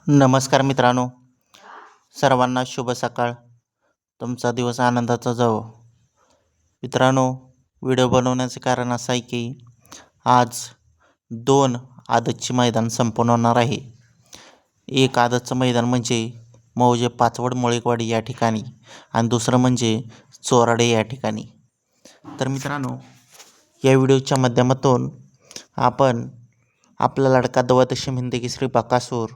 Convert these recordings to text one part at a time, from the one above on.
नमस्कार मित्रांनो, सर्वांना शुभ सकाळ. तुमचा दिवस आनंदाचा जावो. मित्रांनो, व्हिडिओ बनवण्याचे कारण असं आहे की आज 2 आदतची मैदान संपन्न होणार आहे. एक आदतचं मैदान म्हणजे मौजे पाचवड मोळेकवाडी या ठिकाणी आणि दुसरं म्हणजे चोराडे या ठिकाणी. तर मित्रांनो, या व्हिडिओच्या माध्यमातून आपण आपला लाडका द्वादशी हिंदकेसरी बकासूर,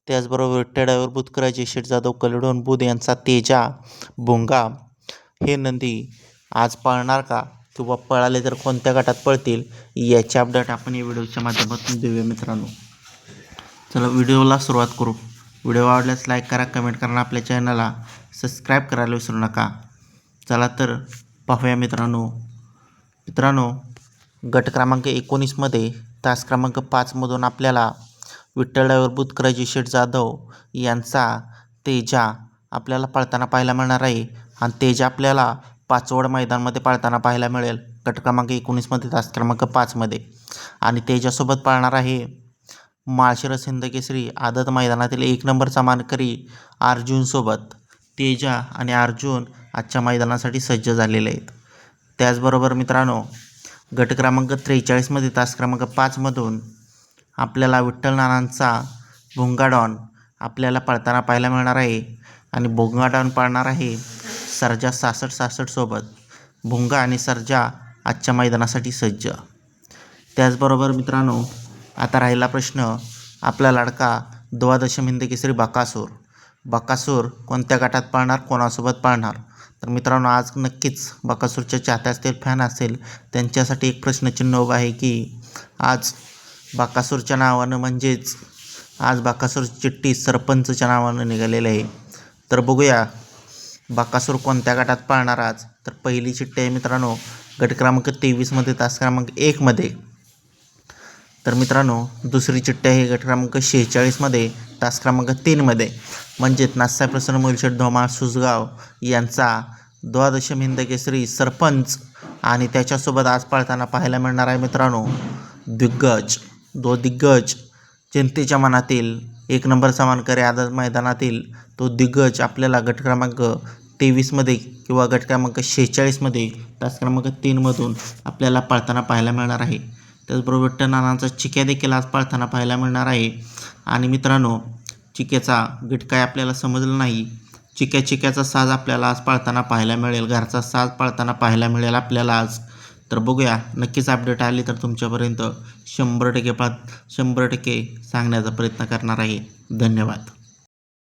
त्याचबरोबर विठ्ठल बुधकराजे शेठ जाधव कलडोन बुध यांचा तेजा भुंगा हे नंदी आज पळणार का किंवा पळाले तर कोणत्या गटात पळतील याचे अपडेट आपण या व्हिडिओच्या माध्यमातून देऊया मित्रांनो. चला व्हिडिओला सुरुवात करू. व्हिडिओ आवडल्यास लाईक करा, कमेंट करा, आपल्या चॅनलला सबस्क्राईब करायला विसरू नका. चला तर पाहूया मित्रांनो. गट क्रमांक 19मध्ये तास क्रमांक 5मधून आपल्याला विठ्ठल बुधकराजे शेठ जाधव यांचा तेजा आपल्याला पळताना पाहायला मिळणार आहे आणि तेजा आपल्याला पाचवड मैदानामध्ये पळताना पाहायला मिळेल गट क्रमांक 19मध्ये तास क्रमांक 5मध्ये. आणि तेजासोबत पळणार आहे माळशिरस हिंदकेसरी आदत मैदानातील 1 नंबरचा मानकरी अर्जुनसोबत. तेजा आणि अर्जुन आजच्या मैदानासाठी सज्ज झालेले आहेत. त्याचबरोबर मित्रांनो, गट क्रमांक 43मध्ये तास क्रमांक 5मधून आपल्याला विठ्ठल नानांचा भुंगाडॉन आपल्याला पळताना पाहायला मिळणार आहे आणि भुंगाडॉन पळणार आहे सर्जा 66 सोबत. भुंगा आणि सर्जा आजच्या मैदानासाठी सज्ज. त्याचबरोबर मित्रांनो, आता राहिला प्रश्न आपला लाडका द्वादशी हिंदकेसरी बकासूर कोणत्या गटात पळणार, कोणासोबत पळणार. तर मित्रांनो, आज नक्कीच बकासूरच्या चाहते असतील, फॅन असेल, त्यांच्यासाठी एक प्रश्नचिन्ह उभं आहे की आज बकासूरच्या नावानं म्हणजेच आज बकासूरची चिठ्ठी सरपंचच्या नावानं निघालेली आहे. तर बघूया बकासूर कोणत्या गटात पळणार आज. तर पहिली चिठ्ठी आहे मित्रांनो गट क्रमांक 23मध्ये तास क्रमांक 1मध्ये. तर मित्रांनो, दुसरी चिठ्ठी आहे गट क्रमांक 46मध्ये तास क्रमांक 3मध्ये. म्हणजेच नाथसाहेब प्रसन्न मोलशेठ धोमाळ सुसगाव यांचा द्वादशी हिंदकेसरी सरपंच आणि त्याच्यासोबत आज पळताना पाहायला मिळणार आहे मित्रांनो दिग्गज जनतेच्या मनातील 1 नंबरचा मानकरी आदत मैदानातील तो दिग्गज आपल्याला गट क्रमांक 23मध्ये किंवा गट क्रमांक 46मध्ये तास क्रमांक 3मधून आपल्याला पळताना पाहायला मिळणार आहे. त्याचबरोबर विठ्ठल नानांचा चिक्या देखील आज पळताना पाहायला मिळणार आहे. आणि मित्रांनो, चिक्याचा गट काय आपल्याला समजलं नाही. चिक्याचा साज आपल्याला आज पळताना पाहायला मिळेल, घरचा साज पळताना पाहायला मिळेल आपल्याला आज. तर बघूया, नक्कीच अपडेट आली तर तुमच्यापर्यंत 100% सांगण्याचा प्रयत्न करणार आहे. धन्यवाद.